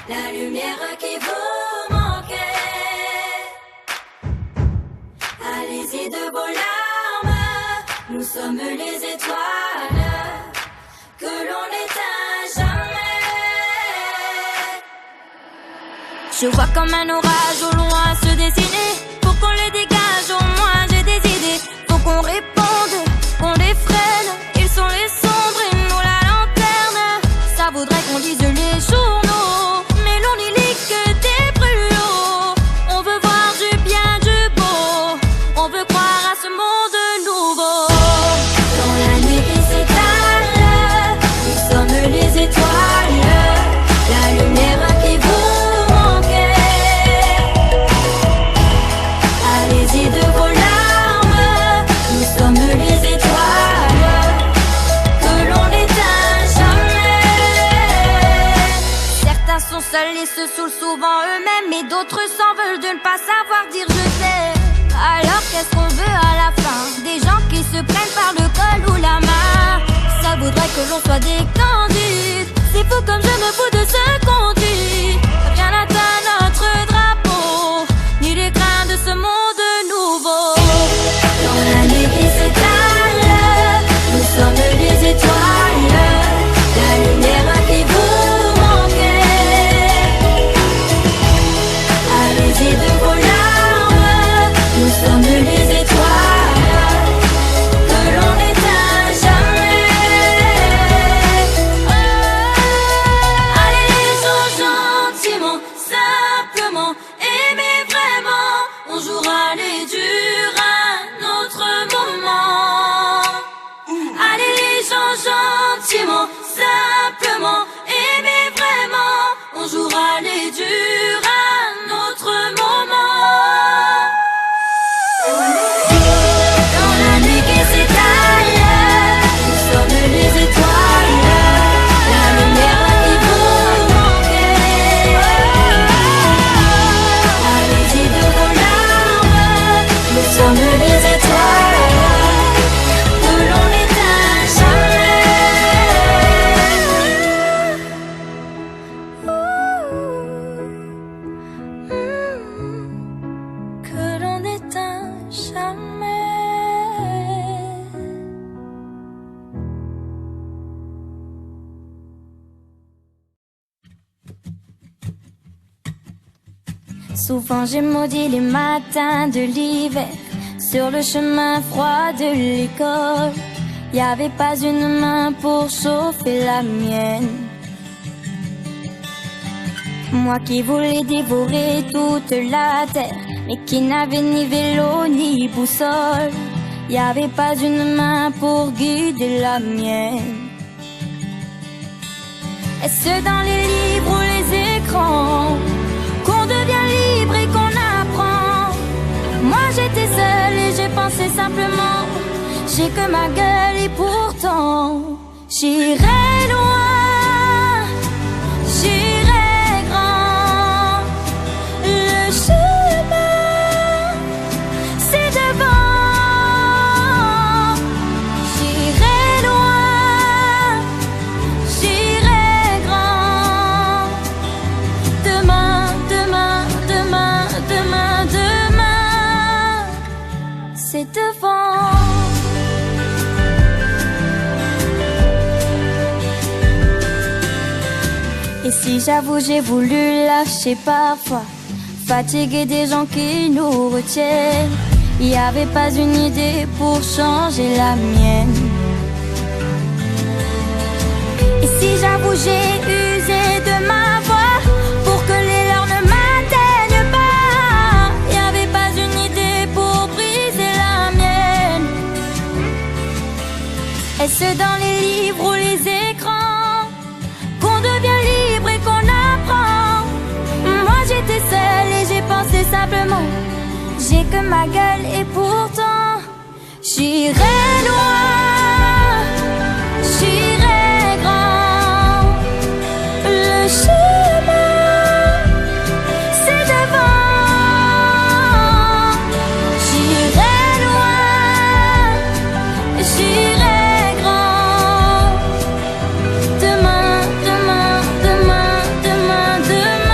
la lumière qui vous manquait. Allez-y de vos larmes, nous sommes les étoiles que l'on n'éteint jamais. Je vois comme un orage au loin se dessiner. Faut qu'on les dégage, au moins j'ai des idées. Faut qu'on réponde, qu'on les freine. Ils sont les sombres et nous la lanterne. Ça voudrait qu'on lise les journaux, mais l'on n'y lit que des brûlots. On veut voir du bien, du beau. On veut croire à ce monde nouveau. Dans la nuit qui s'étale, nous sommes les étoiles, la lumière qui vous manquait. Allez-y de vos larmes, nous sommes les étoiles que l'on n'éteint jamais. Certains sont seuls et se saoulent souvent eux-mêmes, mais d'autres s'en veulent de ne pas savoir dire je t'aime. Alors qu'est-ce qu'on veut à la fin? Des gens qui se prennent par le col ou la main. Ça voudrait que l'on soit des candides. C'est fou comme je me fous de ce qu'on dit. Rien n'atteint notre drapeau, ni les grains de ce monde nouveau. Dans la nuit qui s'étale, nous sommes les étoiles, la lumière qui vous manquait. Allez-y de vos larmes, nous sommes les étoiles que l'on n'éteint jamais. Allez les gens gentiment, simplement, aimez vraiment. On jouera les durs un autre moment. Allez les gens gentiment, simplement, aimez vraiment. On jouera les durs un autre moment. Dans la nuit qui s'étale, nous sommes les étoiles, la lumière qui vous manquait. Allez-y de vos larmes, nous sommes les étoiles que l'on n'éteint jamais. Que l'on n'éteint jamais. Souvent j'ai maudit les matins de l'hiver, sur le chemin froid de l'école. Y avait pas une main pour chauffer la mienne. Moi qui voulais dévorer toute la terre, mais qui n'avait ni vélo ni boussole. Y avait pas une main pour guider la mienne. Est-ce dans les livres ou les écrans qu'on devient libre et qu'on apprend? Moi j'étais seule et j'ai pensé simplement, j'ai que ma gueule et pourtant j'irai loin, j'irai grand. Le chemin c'est devant. J'irai loin, j'irai grand. Demain, demain, demain, demain, demain, c'est devant. Et si j'avoue j'ai voulu lâcher parfois, fatigué des gens qui nous retiennent, y avait pas une idée pour changer la mienne. Et si j'avoue j'ai usé de ma voix pour que les leurs ne m'atteignent pas, y avait pas une idée pour briser la mienne. Est-ce dans les livres ou les écrans qu'on devient libre et qu'on apprend? Moi j'étais seule et j'ai pensé simplement, j'ai que ma gueule et pourtant j'irai loin, j'irai grand. Le chemin c'est devant. J'irai loin, j'irai grand. Demain, demain, demain, demain, demain.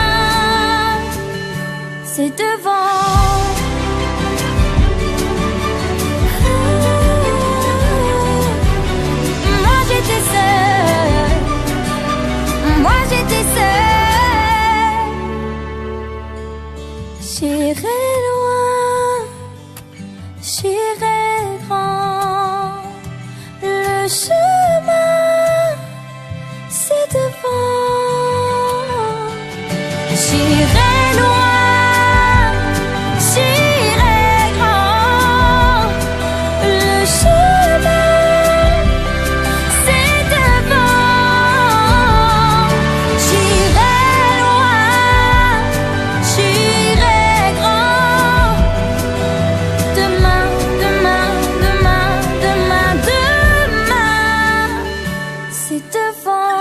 J'irai loin, j'irai grand. Le chemin, c'est devant. J'irai loin, j'irai grand. Demain, demain, demain, demain, demain, c'est devant.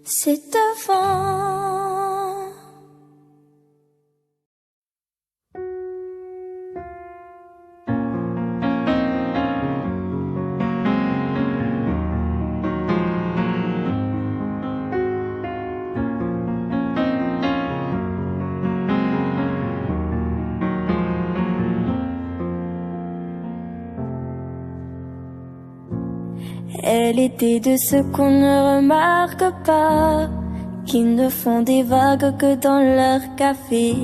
C'est devant. Elle était de ceux qu'on ne remarque pas, qui ne font des vagues que dans leur café.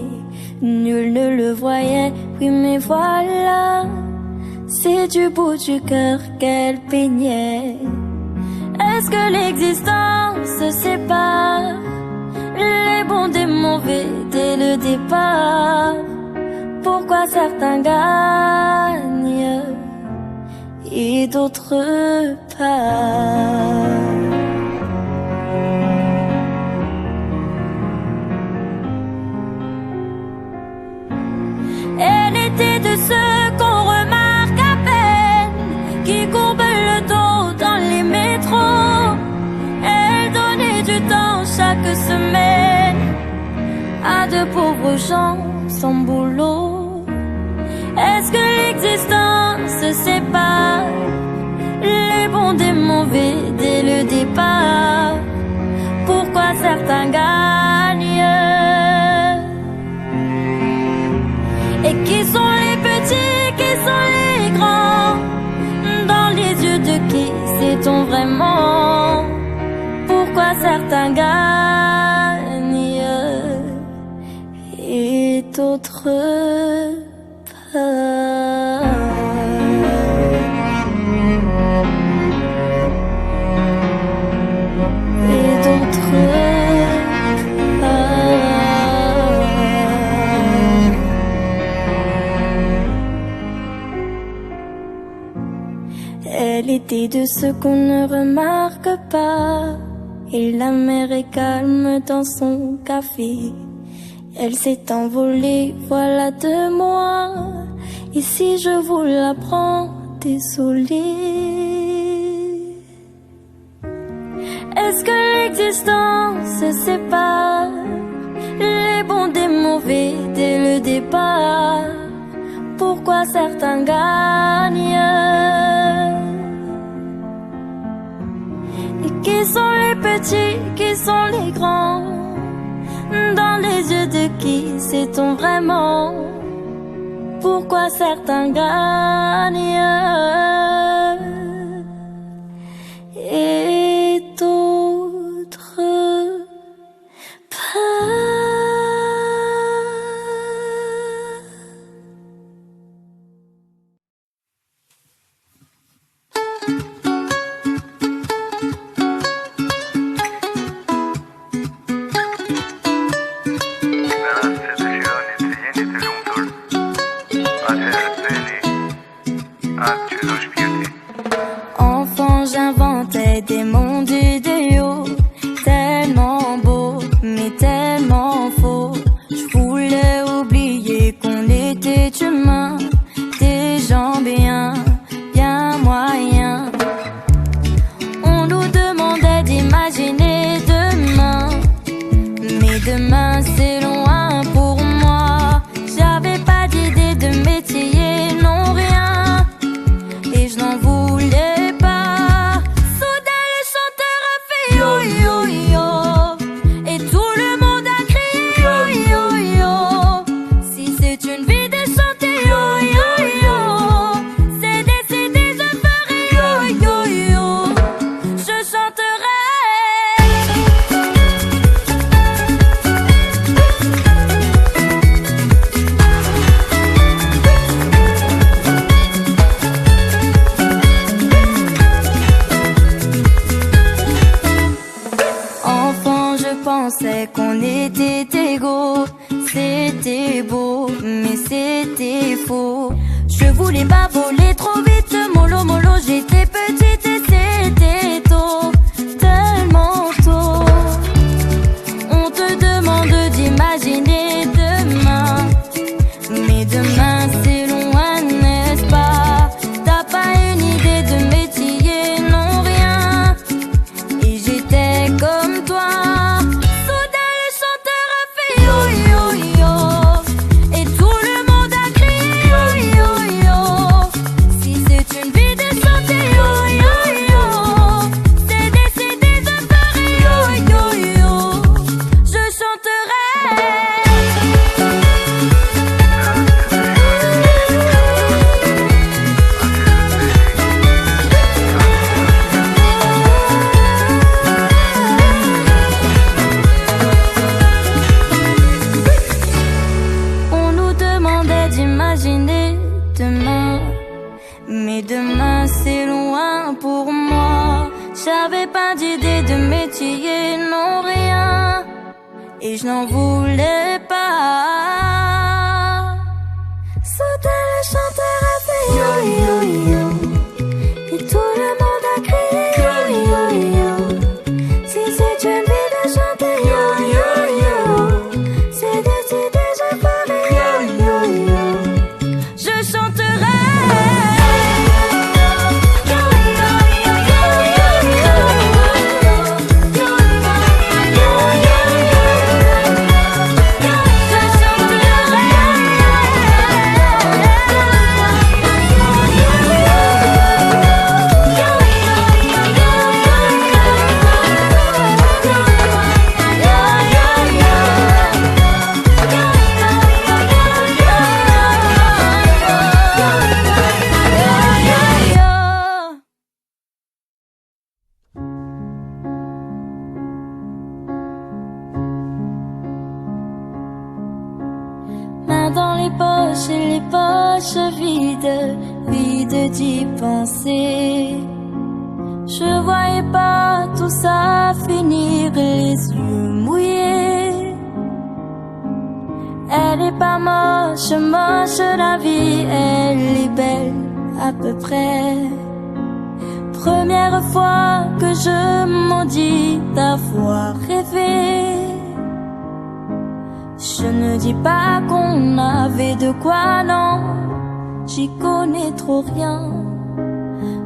Nul ne le voyait, oui mais voilà, c'est du bout du cœur qu'elle peignait. Est-ce que l'existence se sépare, les bons des mauvais dès le départ? Pourquoi certains gagnent et d'autres pas? Elle était de ceux qu'on remarque à peine, qui courbent le dos dans les métros. Elle donnait du temps chaque semaine à de pauvres gens sans boulot. Est-ce que l'existence se sépare, les bons des mauvais dès le départ? Pourquoi certains gagnent et qui sont les petits, qui sont les grands? Dans les yeux de qui sait-on vraiment? Pourquoi certains gagnent et d'autres pas? Et d'autres pas. Elle était de ceux qu'on ne remarque pas, et la mer est calme dans son café. Elle s'est envolée, voilà 2 mois, et si je vous l'apprends, désolée. Est-ce que l'existence se sépare, les bons des mauvais dès le départ? Pourquoi certains gagnent et qui sont les petits, qui sont les grands? Dans les yeux de qui sait-on vraiment? Pourquoi certains gagnent et d'autres pas? Enfant, j'inventais des mondes idéaux, tellement beaux, mais tellement faux. Je voulais oublier qu'on était humains, des gens bien, bien moyens. On nous demandait d'imaginer demain, mais demain c'est loin pour moi. J'avais pas d'idée de métier, non rien, et je n'en voulais pas. Soudain le chanteur c'était beau, mais c'était faux. Je voulais pas voler trop vite, mollo mollo, j'étais petite et c'était tôt, tellement tôt. On te demande d'imaginer demain, mais demain c'est loin, n'est-ce pas? T'as pas une idée de métier, non rien. Et j'étais comme toi. Soudain le chanteur a fait yo yo yo, et tout le monde a crié yo yo yo. Si c'est une vie de chanter yo yo yo, c'est décidé de faire yo yo yo. Je chanterai. On nous demandait d'imaginer demain, mais demain c'est loin pour moi. J'avais pas d'idée de métier, non rien, et je n'en voulais pas. Soudain le chanteur a fait yo yo yo, et tout le monde a crié yo yo yo. Si c'est une vie de chanter yo yo yo, c'est décidé, je ferai yo yo yo. Je chanterai. Yo yo yo yo yo yo yo yo yo yo yo. Je chanterai. Main dans les poches et les poches vides, vides d'y penser. Je voyais pas tout ça finir, les yeux mouillés. Elle est pas moche, moche la vie, elle est belle à peu près. Première fois que je maudis d'avoir rêvé. Je ne dis pas qu'on avait de quoi, non, j'y connais trop rien.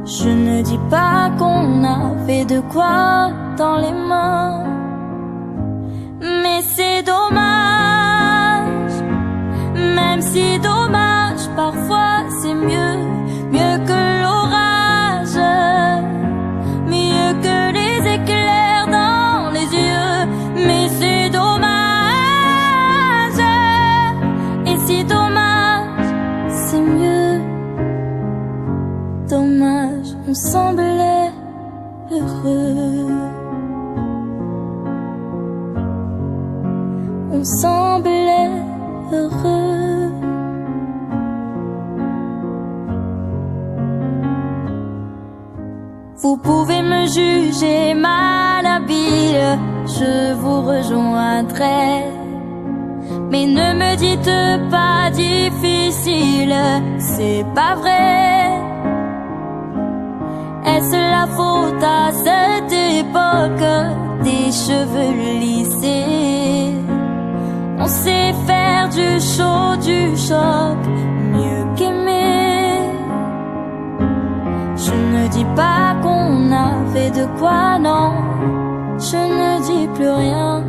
Je ne dis pas qu'on avait de quoi dans les mains, mais c'est dommage. Même si dommage, parfois c'est mieux, mieux que l'orage, mieux que les éclairs dans les yeux. Mais c'est dommage. Et si dommage, c'est mieux. Dommage, on semblait heureux. On semblait heureux. Vous pouvez me juger malhabile, je vous rejoindrai. Mais ne me dites pas difficile, c'est pas vrai. Est-ce la faute à cette époque des cheveux lissés? On sait faire du chaud, du choc, mieux qu'aimer. Je ne dis pas qu'on avait de quoi, non, je ne dis plus rien.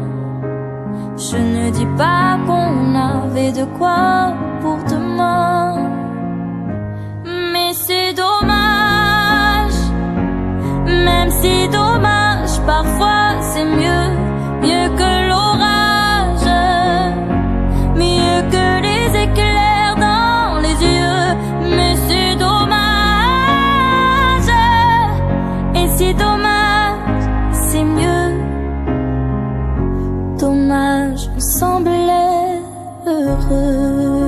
Je ne dis pas qu'on avait de quoi pour demain. Mais c'est dommage. Même si dommage, parfois c'est mieux, mieux que l'orage, mieux que les éclairs dans les yeux. Mais c'est dommage. Et si dommage, c'est mieux. Dommage, on semblait heureux.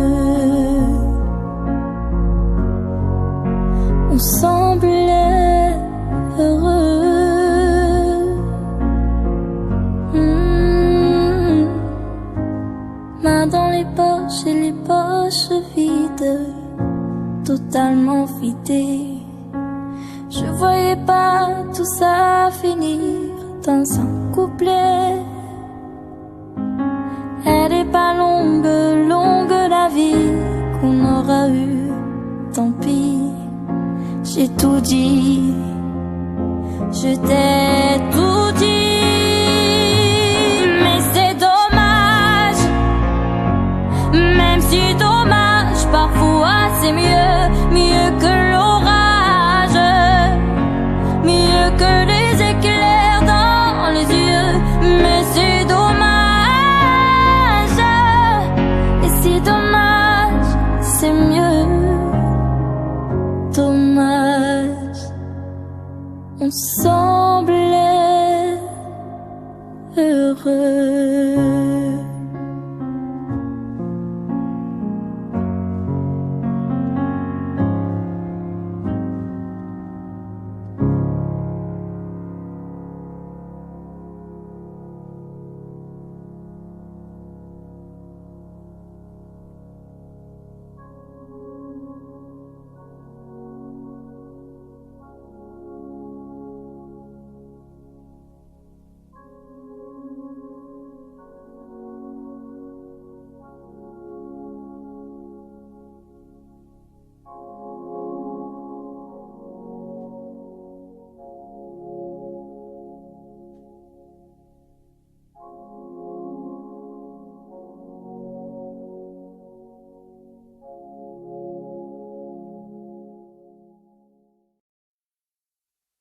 dans les poches et les poches vides, totalement vidées. Je voyais pas tout ça finir dans un couplet. Elle est pas longue, longue la vie qu'on aura eue, tant pis. J'ai tout dit, je t'ai tout dit, mais c'est dommage. Même si dommage, parfois c'est mieux, mieux que l'orage, mieux que les éclairs dans les yeux, mais c'est dommage. Et si dommage, c'est mieux. Dommage, on semblait heureux.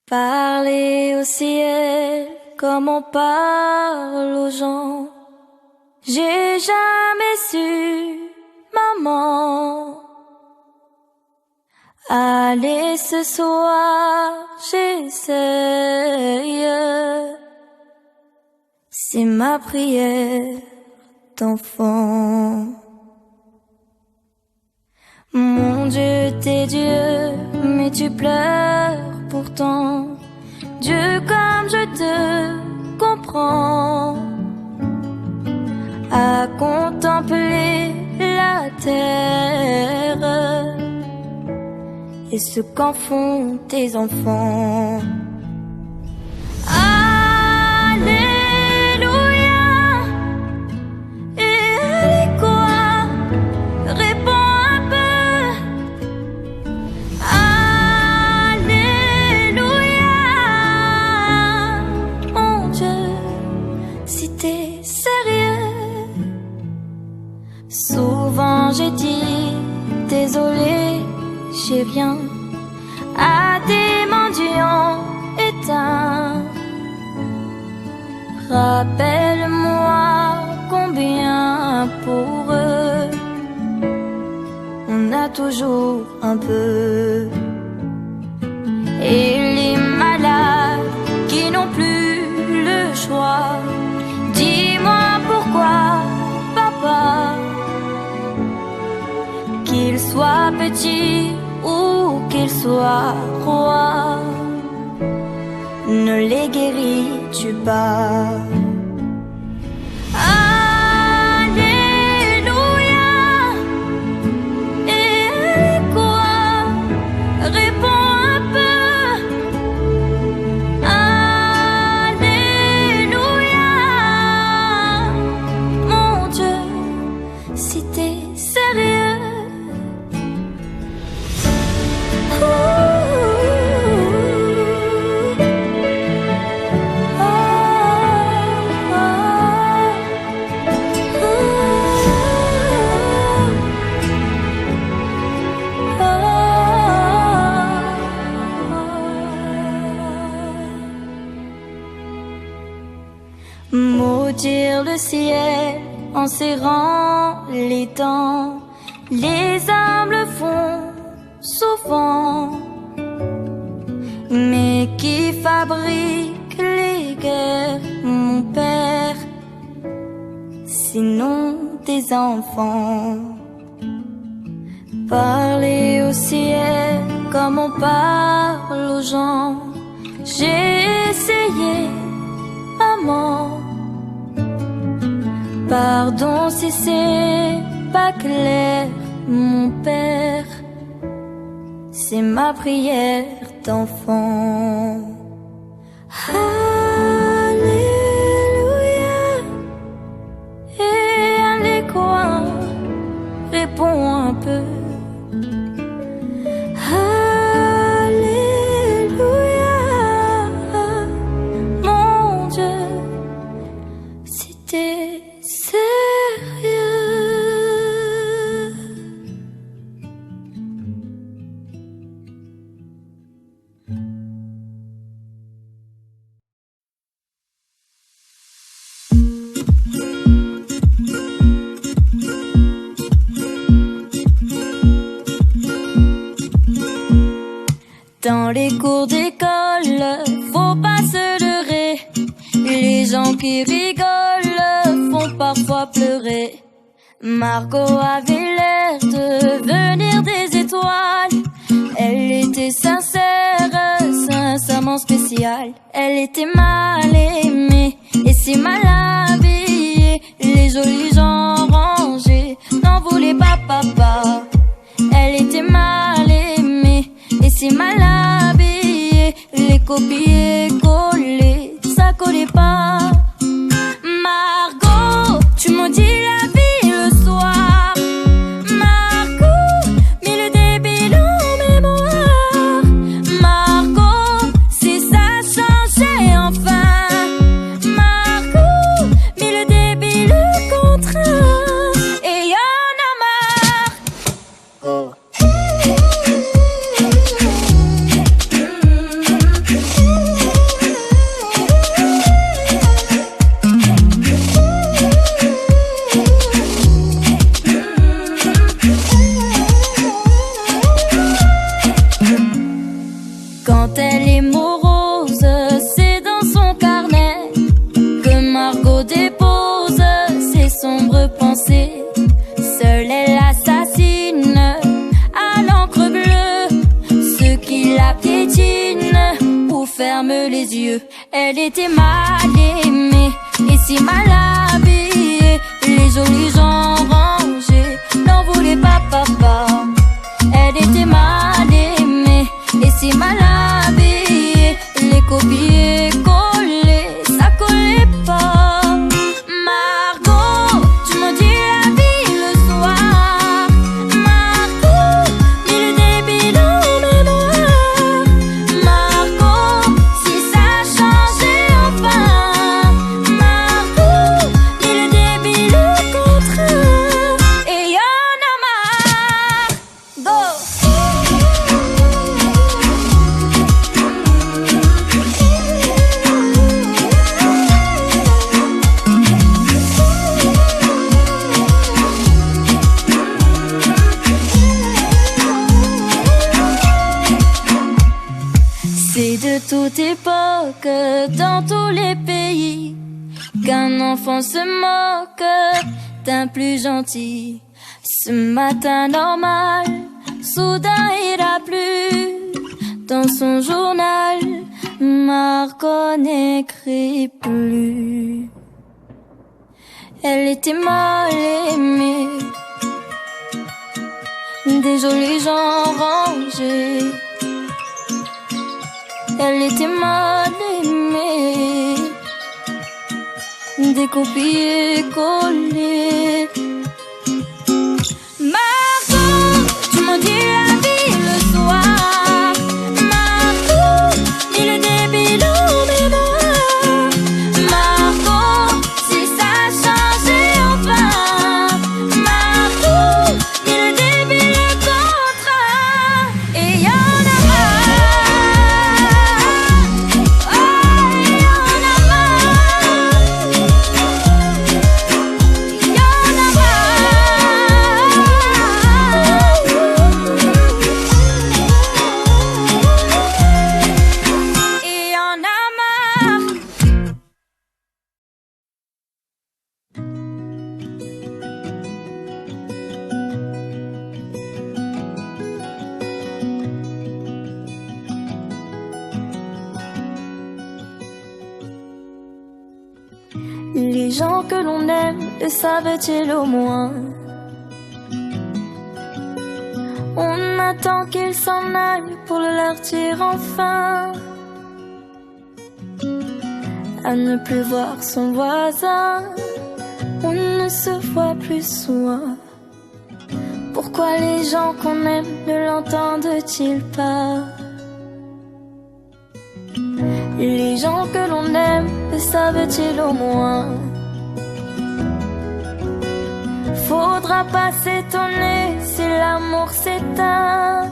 Parler au ciel comme on parle aux gens. J'ai jamais su, maman. Allez, ce soir, j'essaye. C'est ma prière d'enfant. Mon Dieu, t'es Dieu, mais tu pleures pourtant. Dieu, comme je te comprends, à contempler la terre et ce qu'en font tes enfants. Souvent j'ai dit désolé, j'ai rien à des mendiants éteints. Rappelle-moi combien pour eux on a toujours un peu. Et les malades qui n'ont plus le choix, dis-moi pourquoi, papa. Qu'il soit petit ou qu'il soit roi, ne les guéris-tu pas? Alléluia. Et quoi? Réponds un peu. Alléluia. Mon Dieu, si t'es sérieux. Maudire le ciel en serrant les dents, les hommes le font souvent. Mais qui fabrique les guerres, mon père, sinon des enfants? Parler au ciel comme on parle aux gens, j'ai essayé, maman. Pardon si c'est pas clair, mon père, c'est ma prière d'enfant. Alléluia. Et un des coins répond un peu. Alléluia. Mon Dieu, si t'es sérieux. Dans les cours d'école, faut pas se leurrer. Les gens qui rigolent font parfois pleurer. Margot avait l'air de venir des étoiles. Elle était sincère, sincèrement spéciale. Elle était mal aimée et si mal habillée. Les jolis gens rangés n'en voulaient pas papa. Elle était mal aimée et si mal habillée. Les copier collés, ça collait pas. Margot, tu maudis la vie le soir. Margot, mets le débile en mémoire. Margot, si ça changeait enfin. Margot, mets le débile contraint. Et y'en a marre. Oh. Quand elle est morose, c'est dans son carnet que Margot dépose ses sombres pensées. Seule elle assassine à l'encre bleue ceux qui la piétinent ou ferment les yeux. Elle était mal aimée et si mal habillée. Les jolis gens rangés n'en voulaient pas papa. Elle était mal aimée et si mal habillée. Les copier collés, ça collait pas. Margot, tu maudis la vie le soir. Margot, mets le débile en mémoire. Margot, si ça changeait enfin. Margot, mets le débile contraint. Et y'en a marre. Go. C'est de toute époque, dans tous les pays, qu'un enfant se moque d'un plus gentil. Ce matin normal, soudain il a plu. Dans son journal, Margot n'écrit plus. Elle était mal aimée, des jolis gens rangés. Elle était mal aimée, des copier collés. Margot, tu maudis la vie le soir. Margot, mets le débile en mémoire. Margot, si ça changeait enfin. Margot, mets le débile contraint. Et y'en a marre. Oh, y'en a marre. Y'en a marre. gens que l'on aime le savent-ils au moins? On attend qu'ils s'en aillent pour le leur dire enfin. À ne plus voir son voisin, on ne se voit plus souvent. Pourquoi les gens qu'on aime ne l'entendent-ils pas? Les gens que l'on aime le savent-ils au moins? Faudra pas s'étonner si l'amour s'éteint.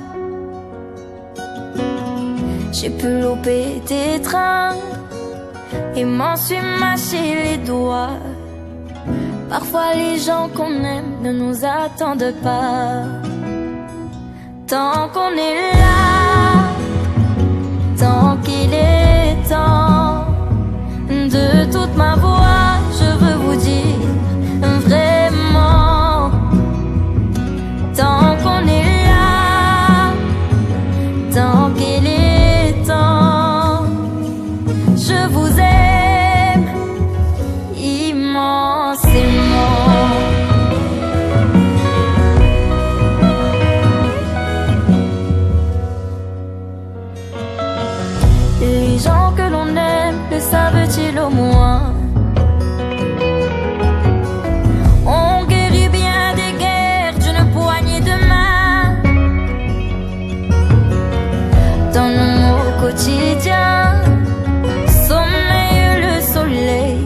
J'ai pu louper des trains et m'en suis mâché les doigts. Parfois les gens qu'on aime ne nous attendent pas. Tant qu'on est là, tant qu'il est temps, de toute ma voix je veux vous dire vraiment. Tant qu'on est là, tant qu'il est temps, je vous aime immensément. Les gens que l'on aime le savent-ils au moins? On guérit bien des guerres d'une poignée de main. Dans nos mots quotidiens sommeille le soleil.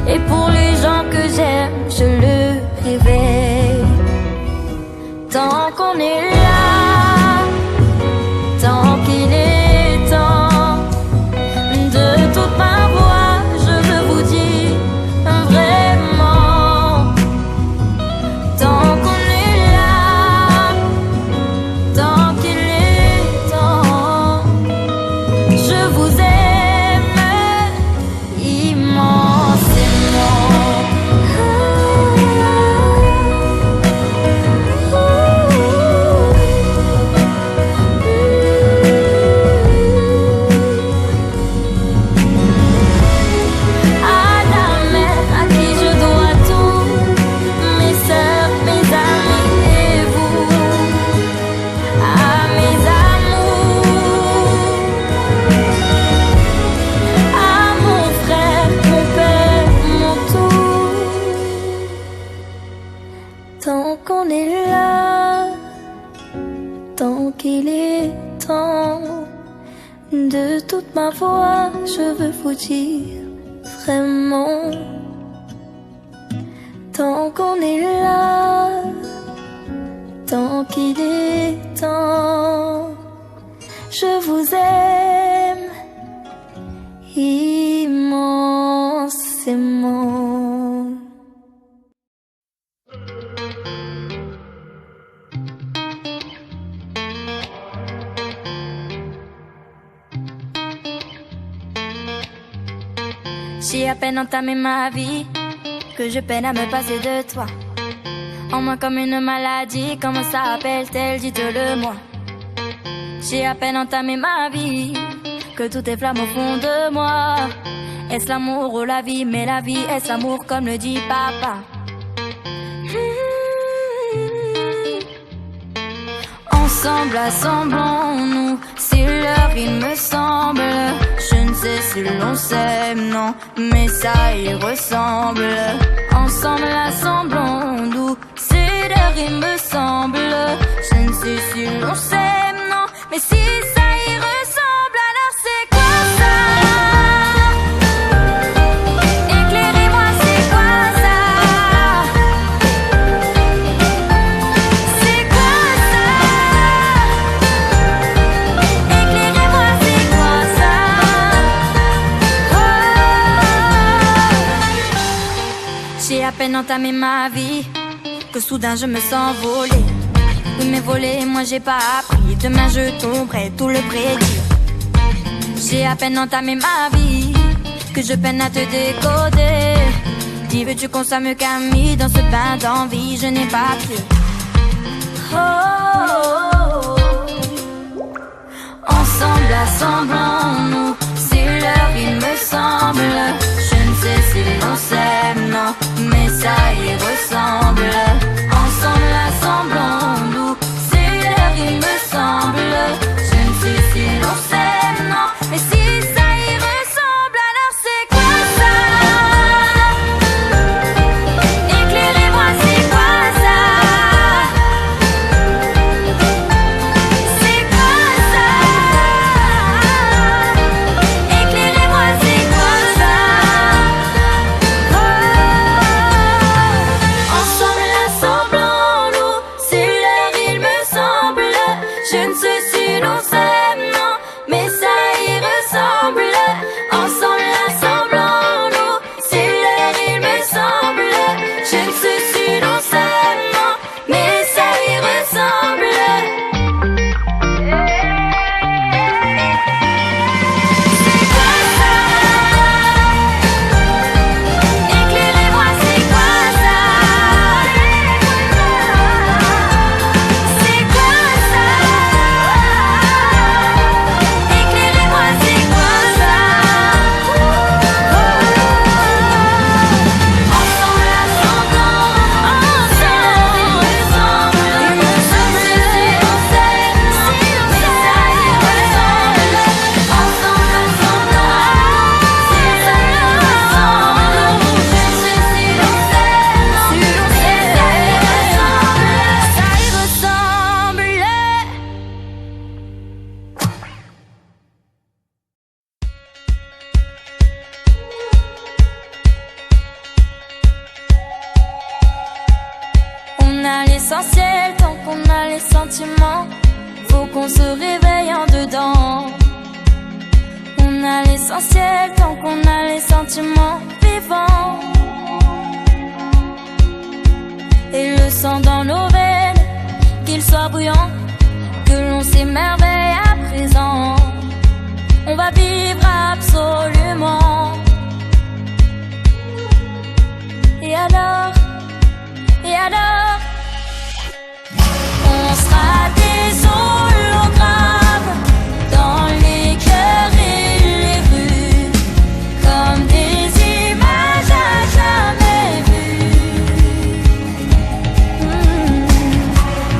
Et pour les gens que j'aime, je le réveille. Tant qu'on est là, tant qu'il est temps, de toute ma voix je veux vous dire vraiment. Tant qu'on est là, tant qu'il est temps, je vous aime immensément. À la mère à qui je dois tout, mes sœurs, mes amis et vous, à mes amours, à mon frère, mon père, mon tout. Tant qu'on est là, tant qu'il est temps, de toute ma voix je veux vous dire vraiment. Tant qu'on est là, tant qu'il est temps, je vous aime immensément. J'ai à peine entamé ma vie que je peine à me passer de toi. En moi comme une maladie, comment ça appelle-t-elle, dites-le moi. J'ai à peine entamé ma vie que tout est flamme au fond de moi. Est-ce l'amour ou la vie? Mais la vie, est-ce l'amour comme le dit papa? Ensemble, assemblons-nous, si l'heure il me semble. Je ne sais si l'on s'aime, non, mais ça y ressemble. Ensemble, assemblons-nous, si l'heure il me semble. Je ne sais si l'on s'aime, non, mais si ça y ressemble, alors c'est quoi ça? Éclairez-moi, c'est quoi ça? C'est quoi ça? Éclairez-moi, c'est quoi ça? Oh. J'ai à peine entamé ma vie que soudain je me sens voler. Oui mais voler, moi j'ai pas appris. Demain je tomberai, tout le prédit. J'ai à peine entamé ma vie que je peine à te décoder. Dis veux-tu qu'on soit mieux qu'amis dans ce bain d'envie? Je n'ai pas pied. Oh, oh, oh. Ensemble, assemblons-nous, si l'heure il me semble. Je ne sais si s'aime, non, mais ça y ressemble. Ensemble, assemblons-nous, c'est l'heure, il me semble. Je ne sais si l'on s'aime, non, mais si ça y ressemble, alors c'est quoi ça? Éclairez-moi, c'est quoi ça? C'est quoi ça? Éclairez-moi, c'est quoi ça? Ensemble, assemblons-nous, c'est l'heure, il me semble. Je ne sais si l'on s'aime, non, mais ça y ressemble. Ensemble, assemblons-nous, c'est l'heure, il me semble. Je ne sais si l'on s'aime, non, mais ça y ressemble. C'est quoi ça? Éclairez-moi, c'est quoi ça? C'est quoi ça? Éclairez-moi, c'est quoi ça? Ensemble, assemblons, ensemble, il me semble. Je ne sais si l'on s'aime, non, mais ça y ressemble. Ensemble, assemblons, c'est l'heure, il me semble. Je ne sais si l'on s'aime, non, mais ça y ressemble. Ça y ressemble. On a l'essentiel tant qu'on a les sentiments. Faut qu'on se réveille en dedans. On a l'essentiel tant qu'on a les sentiments vivants. Et le sang dans nos veines, qu'il soit bouillant, que l'on s'émerveille à présent. On va vivre absolument. Et alors, on sera des hologrammes dans les cœurs et les rues, comme des images à jamais vues.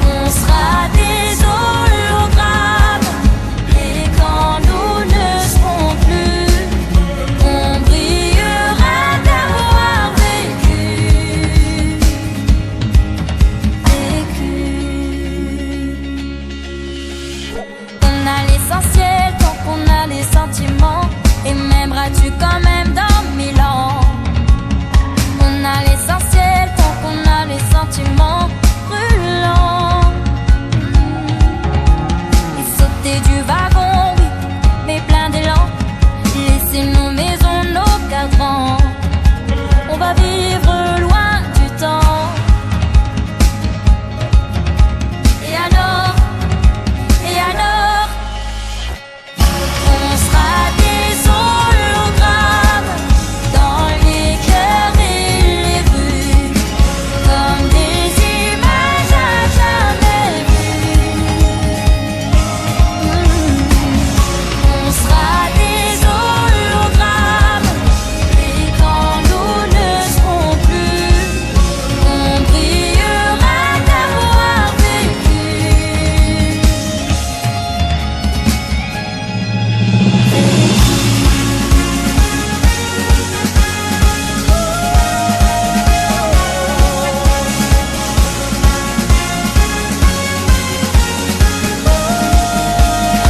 On sera des hologrammes, et quand nous ne serons plus, on brillera d'avoir vécu. On a l'essentiel tant qu'on a les sentiments. Et m'aimeras-tu quand même dans 1000 ans? On a l'essentiel tant qu'on a les sentiments brûlants. Et sauter du wagon, oui, mais plein d'élan. Laisser nos maisons, nos cadrans. On va vivre loin du temps. Et alors, on sera des hologrammes dans les cœurs et les rues, comme des images à jamais vues. On sera des hologrammes, et quand nous ne serons plus, on brillera d'avoir vécu.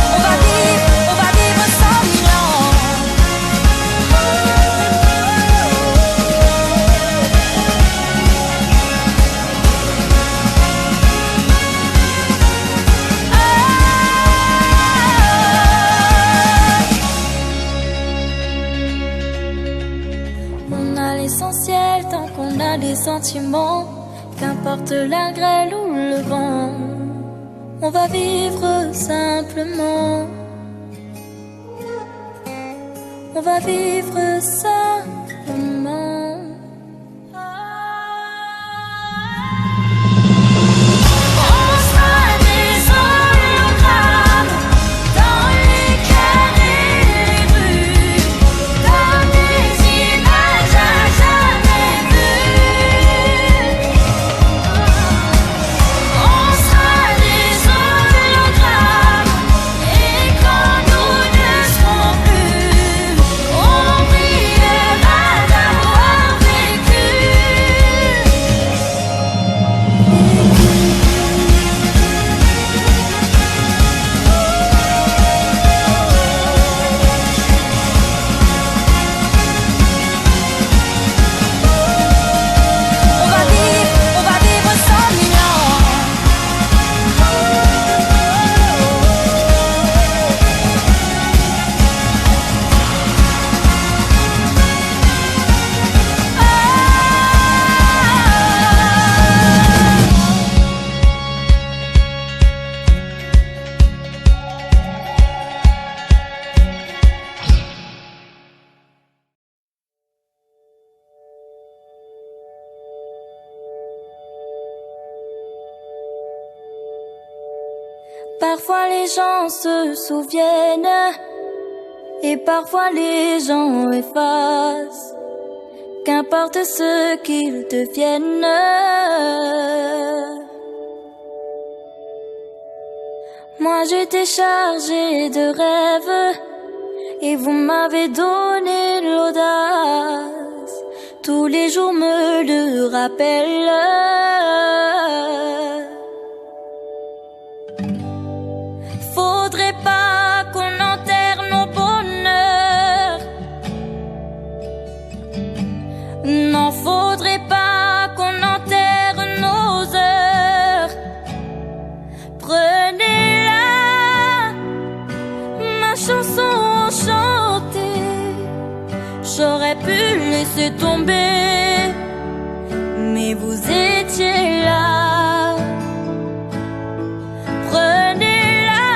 On va vivre 100 000 ans. On a l'essentiel tant qu'on a des sentiments, qu'importe la grêle ou le vent. On va vivre simplement. On va vivre simplement. On sera des hologrammes dans les cœurs et les rues, comme des images à jamais. Parfois les gens se souviennent et parfois les gens effacent. Qu'importe ce qu'ils deviennent. Moi j'étais chargée de rêves et vous m'avez donné l'audace. Tous les jours me le rappellent. Faudrait pas qu'on enterre nos bonheurs. Non, faudrait pas qu'on enterre nos heures. Prenez-la, ma chanson enchantée. J'aurais pu laisser tomber, mais vous étiez là. Prenez-la,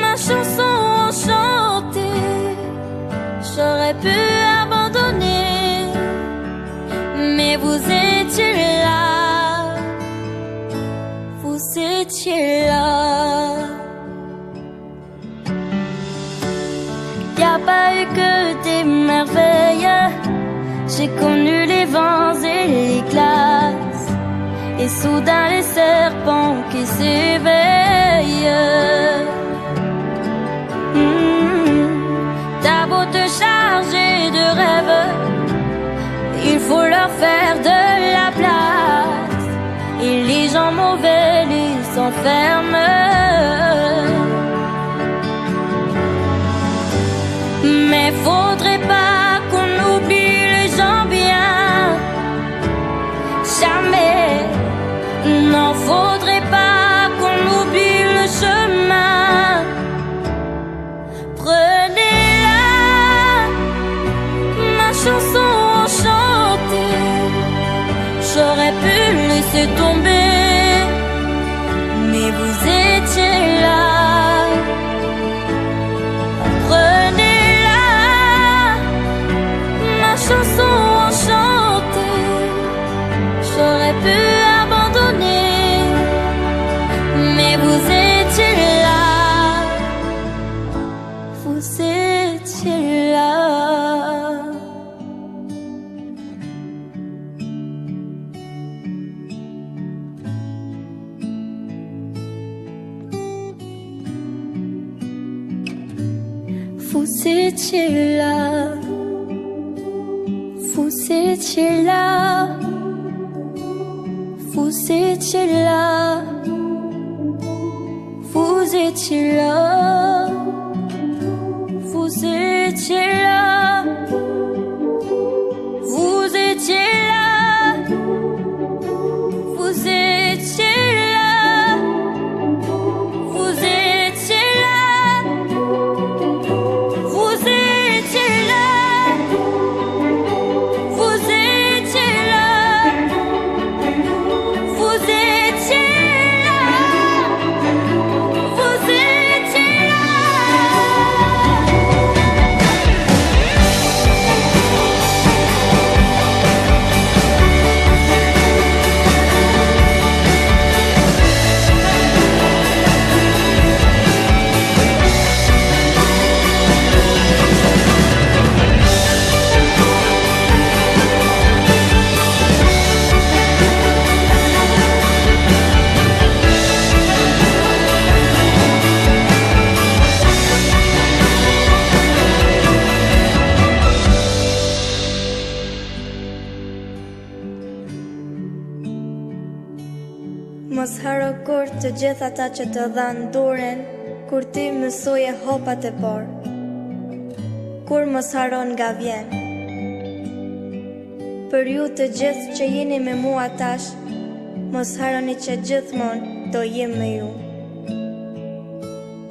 ma chanson enchantée. J'aurais pu abandonner, mais vous étiez là. Vous étiez là. Y'a pas eu que des merveilles. J'ai connu les vents et les glaces, et soudain les serpents qui s'éveillent. T'as beau te charger de rêves, il faut leur faire de la place, et les gens mauvais les enferment. Mais faudrait pas qu'on oublie les gens bien. Jamais. Non, faudrait pas qu'on oublie le chemin. Prenez-la, ma chanson enchantée. J'aurais pu laisser tomber, mais vous étiez là. Prenez-la, ma chanson enchantée. J'aurais pu abandonner, mais vous étiez là. Vous étiez là. Vous étiez là. Vous étiez là. Vous étiez là. Vous étiez là. Vous étiez là. Vous étiez là. Vous étiez là. Vous étiez là. Vous étiez là. Vous étiez là. Vous étiez là. Vous étiez là. Mos haro kur të gjithë ata që të dhanë duren, kur ti mësoje hopat e parë. Kur mos haron nga vjen. Për ju të gjithë që jeni me mua tash, mos haroni që gjithmonë do jem me ju.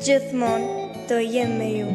Gjithmonë do jem me ju.